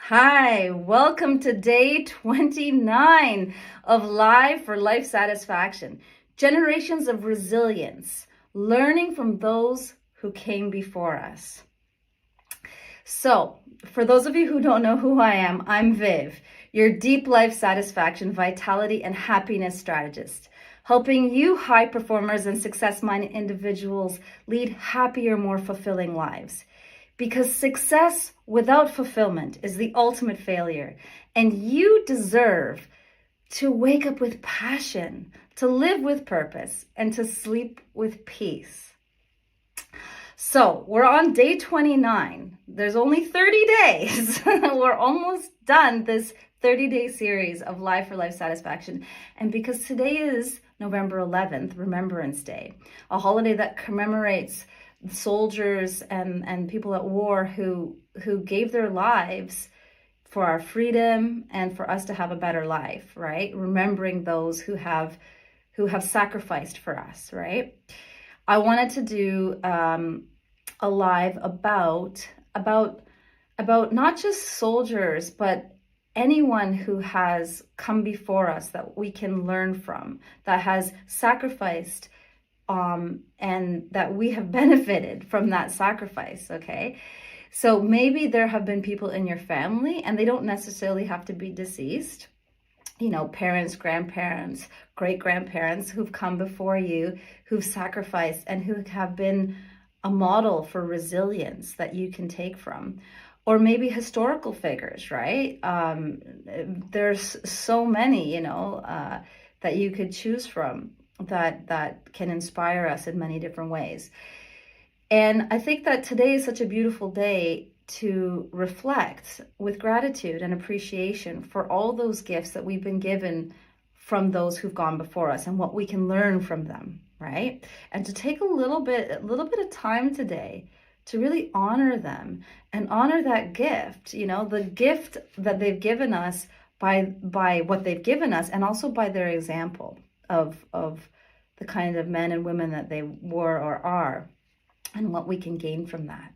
Hi, welcome to day 29 of Live for Life Satisfaction. Generations of resilience, learning from those who came before us. So, for those of you who don't know who I am, I'm Viv, your deep life satisfaction, vitality, and happiness strategist, helping you high performers and success-minded individuals lead happier, more fulfilling lives. Because success without fulfillment is the ultimate failure, and you deserve to wake up with passion, to live with purpose, and to sleep with peace. So we're on day 29. There's only 30 days. We're almost done this 30-day series of Live for Life Satisfaction. And because today is November 11th, Remembrance Day, a holiday that commemorates soldiers and people at war who gave their lives for our freedom and for us to have a better life, right? Remembering those who have sacrificed for us, right? I wanted to do a live about not just soldiers, but anyone who has come before us that we can learn from, that has sacrificed and that we have benefited from that sacrifice, okay? So maybe there have been people in your family, and they don't necessarily have to be deceased, parents, grandparents, great-grandparents who've come before you, who've sacrificed and who have been a model for resilience that you can take from. Or maybe historical figures, right? There's so many, that you could choose from that can inspire us in many different ways. And I think that today is such a beautiful day to reflect with gratitude and appreciation for all those gifts that we've been given from those who've gone before us and what we can learn from them, right? And to take a little bit of time today to really honor them and honor that gift, the gift that they've given us by what they've given us, and also by their example of the kind of men and women that they were or are, and what we can gain from that.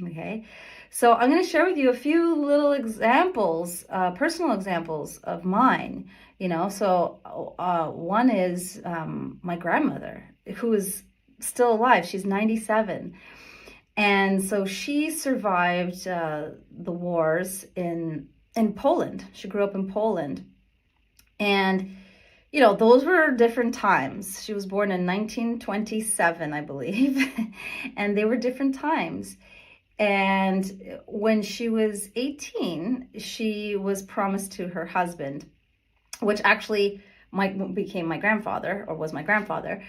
Okay, so I'm going to share with you a few little examples, personal examples of mine. One is my grandmother, who is still alive. She's 97. And so she survived the wars in Poland. She grew up in Poland. And, those were different times. She was born in 1927, I believe. And they were different times. And when she was 18, she was promised to her husband, which actually became my grandfather, or was my grandfather.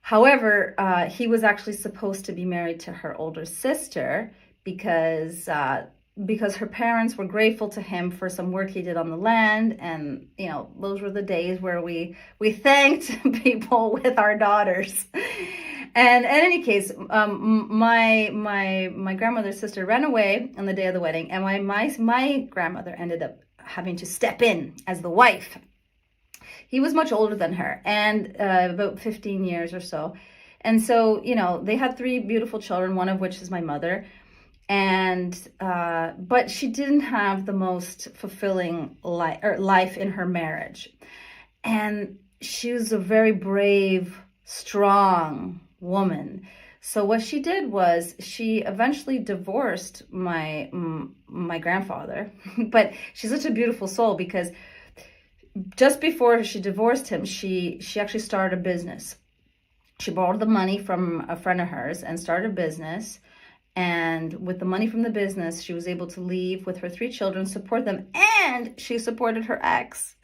However, he was actually supposed to be married to her older sister because her parents were grateful to him for some work he did on the land. And, those were the days where we thanked people with our daughters. And in any case, my grandmother's sister ran away on the day of the wedding, and my grandmother ended up having to step in as the wife. He was much older than her, and about 15 years or so. And so, they had 3 beautiful children, one of which is my mother. And but she didn't have the most fulfilling life in her marriage. And she was a very brave, strong woman. So what she did was she eventually divorced my grandfather. But she's such a beautiful soul, because just before she divorced him, she actually started a business. She borrowed the money from a friend of hers and started a business. And with the money from the business, she was able to leave with her 3 children, support them, and she supported her ex.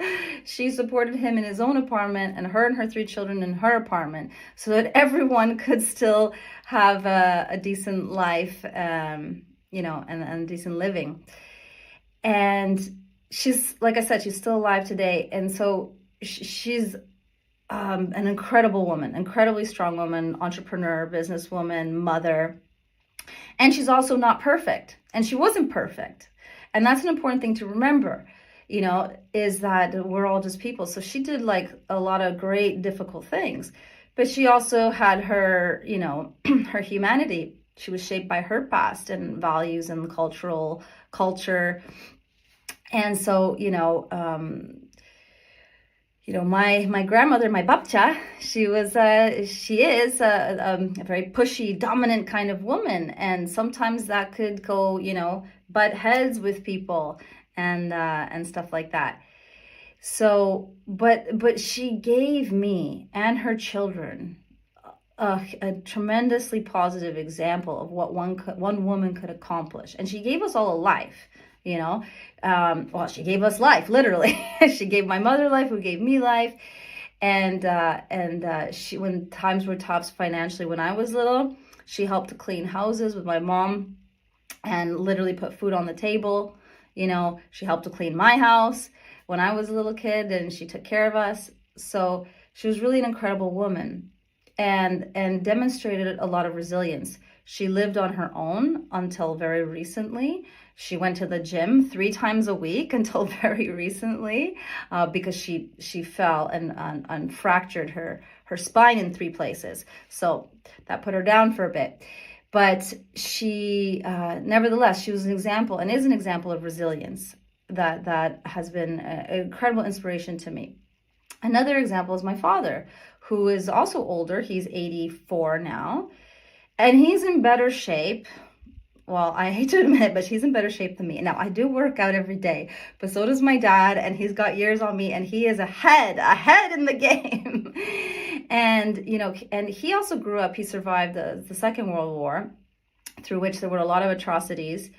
She supported him in his own apartment, and her 3 children in her apartment, so that everyone could still have a decent life, and decent living. And she's, like I said, she's still alive today. And so she's an incredible woman, incredibly strong woman, entrepreneur, businesswoman, mother. And she's also not perfect. And she wasn't perfect. And that's an important thing to remember, is that we're all just people. So she did a lot of great, difficult things. But she also had her, her humanity. She was shaped by her past and values and culture And so, my grandmother, my babcha, she is a very pushy, dominant kind of woman, and sometimes that could go, butt heads with people and stuff like that. So, but she gave me and her children a tremendously positive example of what one woman could accomplish, and she gave us all a life. Well, she gave us life, literally. She gave my mother life, who gave me life. And she, when times were tough financially when I was little, she helped to clean houses with my mom and literally put food on the table. She helped to clean my house when I was a little kid, and she took care of us. So she was really an incredible woman, and demonstrated a lot of resilience. She lived on her own until very recently. She went to the gym 3 times a week until very recently, because she fell and fractured her spine in 3 places. So that put her down for a bit. But she, nevertheless, she was an example and is an example of resilience that has been an incredible inspiration to me. Another example is my father, who is also older. He's 84 now, and he's in better shape. Well, I hate to admit it, but he's in better shape than me. Now, I do work out every day, but so does my dad, and he's got years on me, and he is ahead in the game. And, and he also grew up, he survived the Second World War, through which there were a lot of atrocities,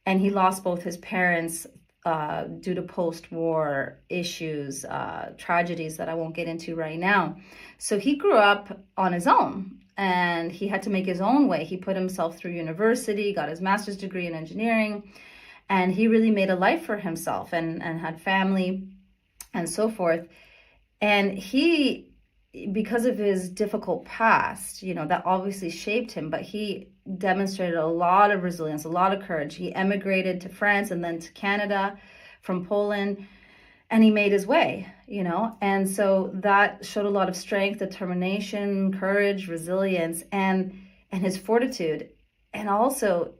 and he lost both his parents due to post-war issues, tragedies that I won't get into right now. So he grew up on his own, and he had to make his own way. He put himself through university, got his master's degree in engineering, and he really made a life for himself and had family and so forth. And he, because of his difficult past, that obviously shaped him, but he demonstrated a lot of resilience, a lot of courage. He emigrated to France and then to Canada from Poland, and he made his way, and so that showed a lot of strength, determination, courage, resilience, and his fortitude. And also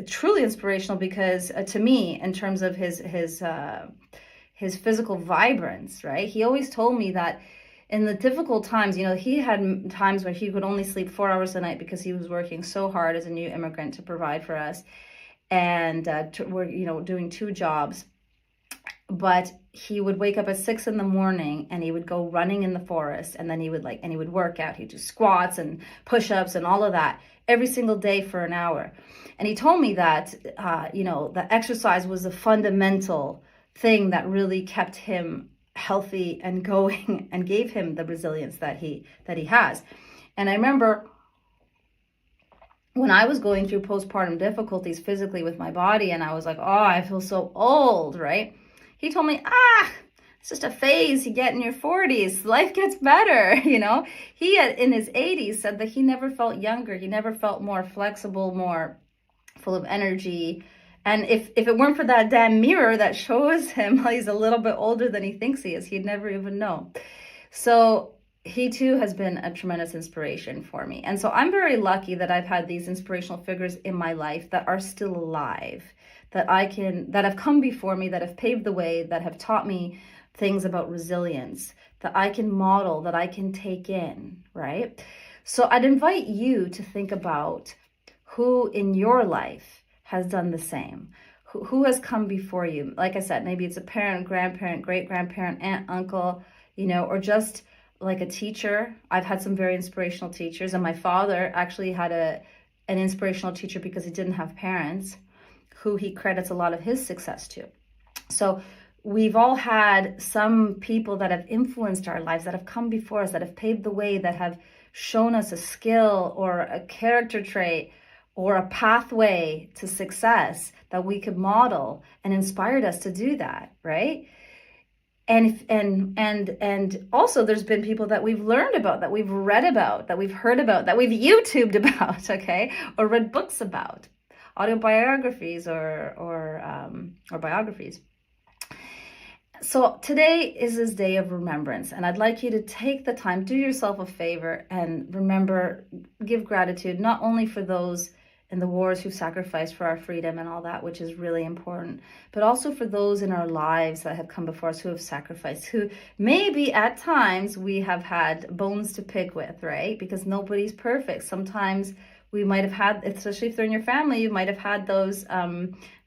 truly inspirational because to me, in terms of his physical vibrance, right? He always told me that in the difficult times, he had times where he could only sleep 4 hours a night because he was working so hard as a new immigrant to provide for us, and we're doing 2 jobs. But he would wake up at 6 a.m. and he would go running in the forest, and then he would work out. He'd do squats and push-ups and all of that every single day for an hour. And he told me that that exercise was a fundamental thing that really kept him healthy and going and gave him the resilience that he has. And I remember when I was going through postpartum difficulties physically with my body, and I was like, oh, I feel so old, right? He told me, it's just a phase you get in your 40s. Life gets better, He in his 80s said that he never felt younger. He never felt more flexible, more full of energy. And if it weren't for that damn mirror that shows him he's a little bit older than he thinks he is, he'd never even know. So he too has been a tremendous inspiration for me. And so I'm very lucky that I've had these inspirational figures in my life that are still alive, that have come before me, that have paved the way, that have taught me things about resilience, that I can model, that I can take in, right? So I'd invite you to think about who in your life has done the same, who has come before you. Like I said, maybe it's a parent, grandparent, great-grandparent, aunt, uncle, or just like a teacher. I've had some very inspirational teachers, and my father actually had an inspirational teacher because he didn't have parents, who he credits a lot of his success to. So we've all had some people that have influenced our lives, that have come before us, that have paved the way, that have shown us a skill or a character trait or a pathway to success that we could model, and inspired us to do that, right? And also there's been people that we've learned about, that we've read about, that we've heard about, that we've YouTubed about, okay, or read books about, autobiographies or biographies. So today is this day of remembrance, and I'd like you to take the time, do yourself a favor, and remember, give gratitude not only for those and the wars who sacrificed for our freedom and all that, which is really important. But also for those in our lives that have come before us who have sacrificed, who maybe at times we have had bones to pick with, right? Because nobody's perfect. Sometimes we might have had, especially if they're in your family, you might have had those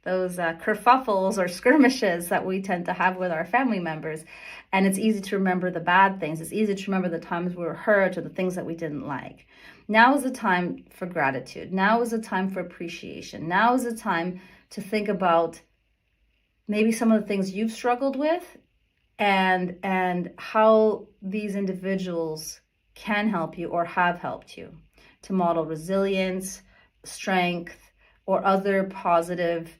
kerfuffles or skirmishes that we tend to have with our family members. And it's easy to remember the bad things. It's easy to remember the times we were hurt or the things that we didn't like. Now is the time for gratitude. Now is the time for appreciation. Now is the time to about maybe some of the things you've struggled with and how these individuals can help you or have helped you to model resilience, strength, or other positive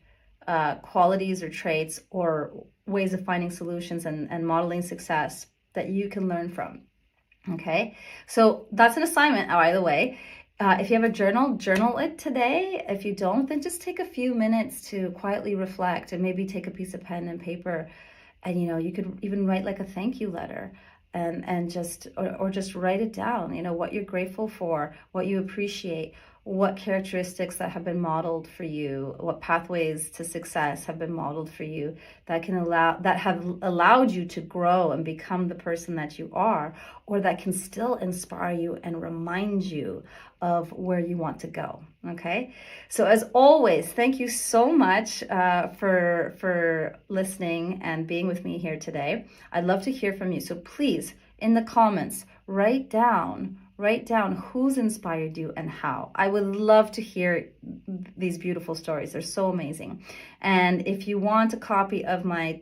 qualities or traits or ways of finding solutions and modeling success that you can learn from. Okay, so that's an assignment, by the way. If you have a journal it today. If you don't, then just take a few minutes to quietly reflect and maybe take a piece of pen and paper. And, you could even write like a thank you letter and just write it down, what you're grateful for, what you appreciate, what characteristics that have been modeled for you, what pathways to success have been modeled for you that have allowed you to grow and become the person that you are, or that can still inspire you and remind you of where you want to go. Okay, so as always, thank you so much for listening and being with me here today. I'd love to hear from you, so please, in the comments, write down who's inspired you and how. I would love to hear these beautiful stories. They're so amazing. And if you want a copy of my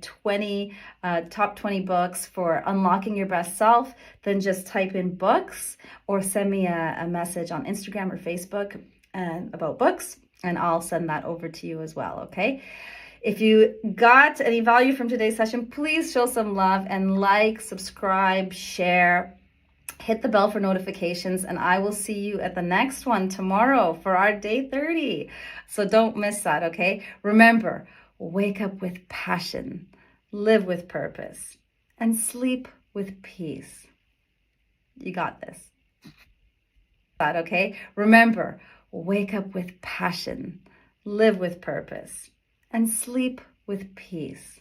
top 20 books for unlocking your best self, then just type in books or send me a message on Instagram or Facebook about books, and I'll send that over to you as well, okay? If you got any value from today's session, please show some love and like, subscribe, share. Hit the bell for notifications, and I will see you at the next one tomorrow for our day 30. So don't miss that, okay? Remember, wake up with passion, live with purpose, and sleep with peace. You got this. That, okay? Remember, wake up with passion, live with purpose, and sleep with peace.